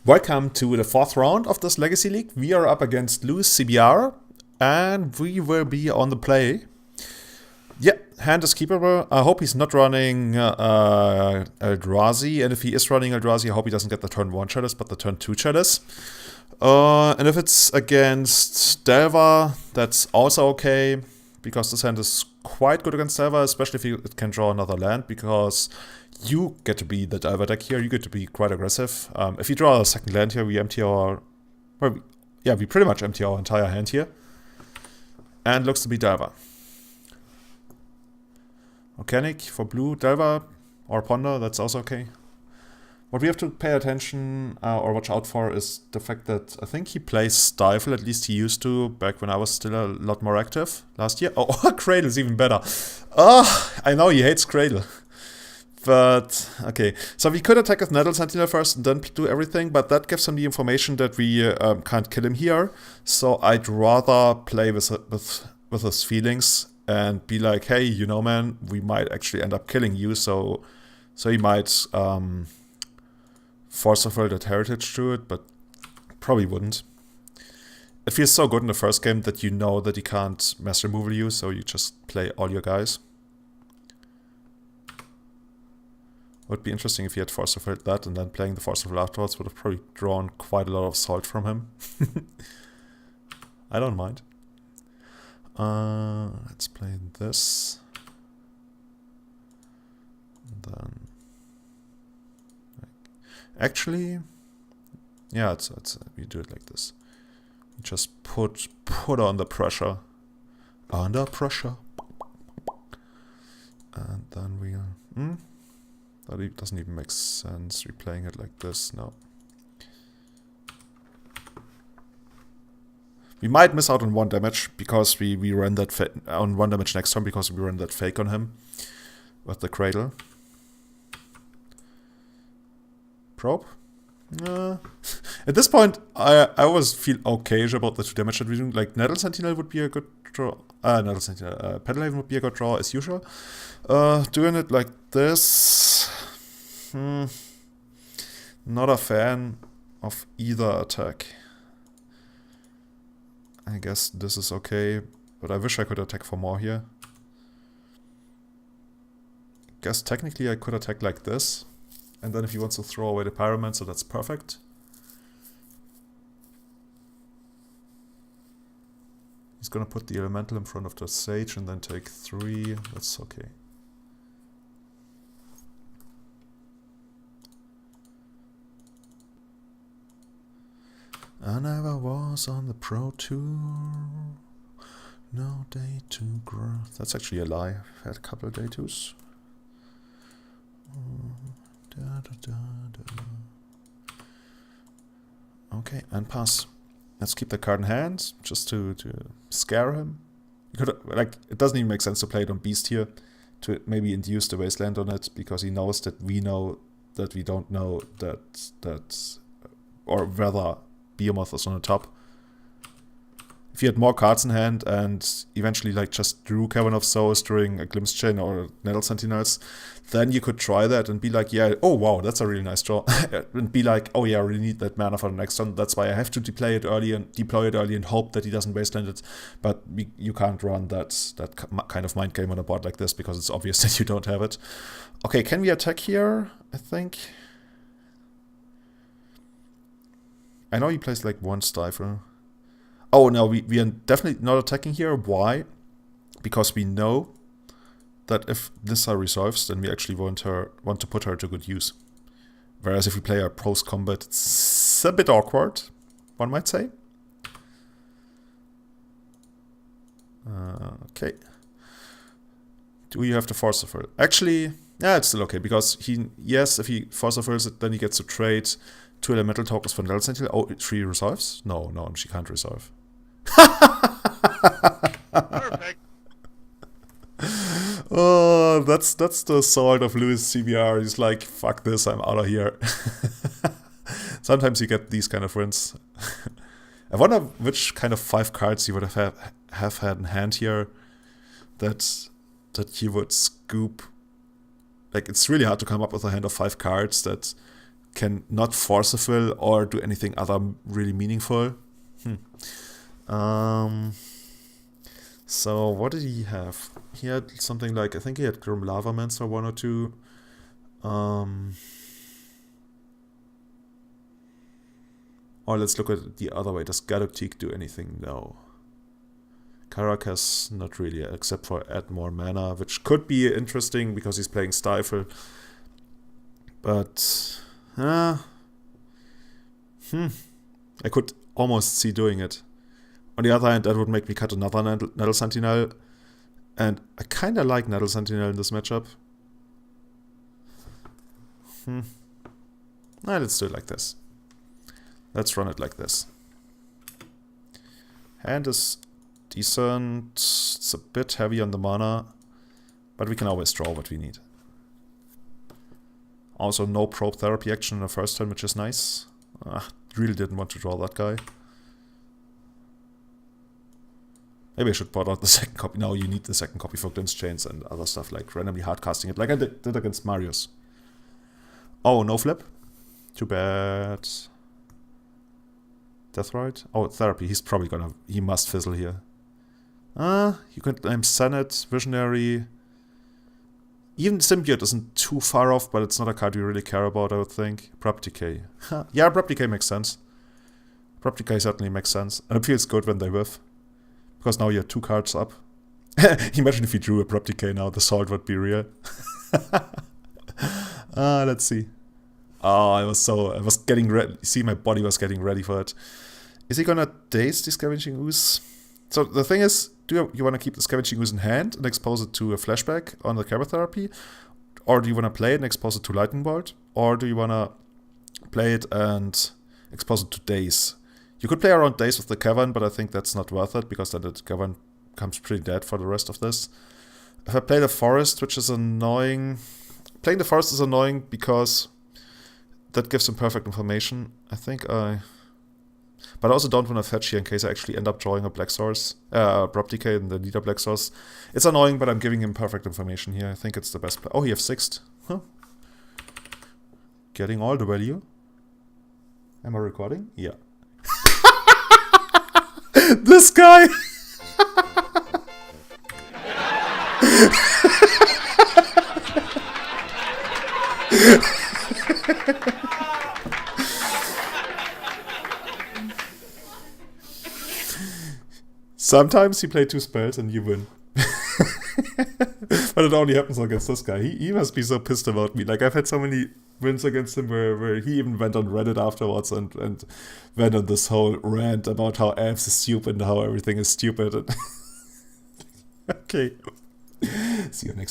Welcome to the fourth round of this Legacy League. We are up against Louis CBR, and we will be on the play. Yeah, hand is keepable. I hope he's not running Eldrazi, and if he is running Eldrazi, I hope he doesn't get the turn 1 Chalice, but the turn 2 Chalice. And if it's against Delver, that's also okay, because this hand is quite good against Delver, especially if it can draw another land, because you get to be the Delver deck here, you get to be quite aggressive. If you draw a second land here, we empty our... Well, we pretty much empty our entire hand here. And looks to be Delver. Organic for blue, Delver or Ponder, that's also okay. What we have to pay attention or watch out for is the fact that I think he plays Stifle, at least he used to, back when I was still a lot more active last year. Oh, Cradle is even better. Oh, I know he hates Cradle. But, okay. So we could attack with Nettle Sentinel first and then do everything, but that gives him the information that we can't kill him here. So I'd rather play with his feelings and be like, hey, you know, man, we might actually end up killing you, so he might force of will that heritage to it, but probably wouldn't. It feels so good in the first game that you know that he can't mass removal you, so you just play all your guys. Would be interesting if he had force of will that, and then playing the force of will afterwards would have probably drawn quite a lot of salt from him. I don't mind. Let's play this. And then... Actually... Yeah, we do it like this. We just put on the pressure. Under pressure. And then we... That doesn't even make sense, replaying it like this, no. We might miss out on 1 damage because we ran that on 1 damage next turn because we ran that fake on him with the Cradle. Probe? At this point, I always feel okay-ish about the 2 damage that we do. Like, Nettle Sentinel would be a good draw. Nettle Sentinel. Petalhaven would be a good draw as usual. Doing it like this... Not a fan of either attack. I guess this is okay, but I wish I could attack for more here. Guess technically I could attack like this, and then if he wants to throw away the Pyromancer, that's perfect. He's gonna put the Elemental in front of the Sage and then take 3, that's okay. I never was on the Pro Tour. No day to grow. That's actually a lie. I've had a couple of day twos. Okay, and pass. Let's keep the card in hand, just to scare him. You could, like, it doesn't even make sense to play it on Beast here, to maybe induce the Wasteland on it, because he knows that we know that we don't know that or whether Behemoth is on the top. If you had more cards in hand and eventually like just drew Cavern of Souls during a Glimpse Chain or Nettle Sentinels, then you could try that and be like, yeah, oh wow, that's a really nice draw. And be like, oh yeah, I really need that mana for the next turn. That's why I have to deploy it early and hope that he doesn't wasteland it. But you can't run that kind of mind game on a board like this because it's obvious that you don't have it. Okay, can we attack here? I think. I know he plays like 1 Stifle. Oh no, we are definitely not attacking here. Why? Because we know that if Nissa resolves, then we actually want to put her to good use. Whereas if we play her post-combat, it's a bit awkward, one might say. Okay. Do you have to force of will? Actually, yeah, it's still okay, because if he force of wills it, then he gets to trade 2 elemental tokens for Nettle Sentinel. Oh, 3 resolves? No, she can't resolve. Perfect. Oh, that's the sort of Louis CBR. He's like, fuck this, I'm out of here. Sometimes you get these kind of wins. I wonder which kind of 5 cards you would have had in hand here that you would scoop. Like, it's really hard to come up with a hand of 5 cards that can not force a fill or do anything other really meaningful. So what did he have? He had something like, I think he had Grim Lavamancer 1 or 2. Or let's look at it the other way. Does Galactique do anything? No. Caracas, not really, except for add more mana, which could be interesting because he's playing Stifle. But, I could almost see doing it. On the other hand, that would make me cut another Nettle Sentinel. And I kind of like Nettle Sentinel in this matchup. Let's do it like this. Let's run it like this. Hand is decent. It's a bit heavy on the mana. But we can always draw what we need. Also, no probe therapy action in the first turn, which is nice. Really didn't want to draw that guy. Maybe I should put out the second copy. No, you need the second copy for Glint's Chains and other stuff, like randomly hardcasting it, like I did against Marius. Oh, no flip? Too bad. Deathrite? Oh, therapy. He's probably gonna... He must fizzle here. You could name Senate, Visionary. Even Symbiote isn't too far off, but it's not a card you really care about, I would think. Abrupt Decay. Yeah, Abrupt Decay makes sense. Abrupt Decay certainly makes sense. And it feels good when they whiff. Because now you're 2 cards up. Imagine if you drew Abrupt Decay now, the salt would be real. Let's see. Oh, I was getting ready. See, my body was getting ready for it. Is he gonna daze the Scavenging Ooze? So the thing is, do you want to keep the Scavenging Ooze in hand and expose it to a flashback on the Chemotherapy? Or do you want to play it and expose it to Lightning Bolt? Or do you want to play it and expose it to Daze? You could play around Daze with the Cavern, but I think that's not worth it, because then the Cavern comes pretty dead for the rest of this. If I play the Forest, which is annoying... Playing the Forest is annoying because that gives him perfect information. I think I... But I also don't want to fetch here in case I actually end up drawing a Black Source. Abrupt Decay in the Leader Black Source. It's annoying, but I'm giving him perfect information here. I think it's the best play. Oh, he has 6th. Huh. Getting all the value. Am I recording? Yeah. This guy! Sometimes you play 2 spells and you win. But it only happens against this guy. He must be so pissed about me. Like, I've had so many wins against him where he even went on Reddit afterwards and went on this whole rant about how Elves is stupid and how everything is stupid. Okay. See you next time.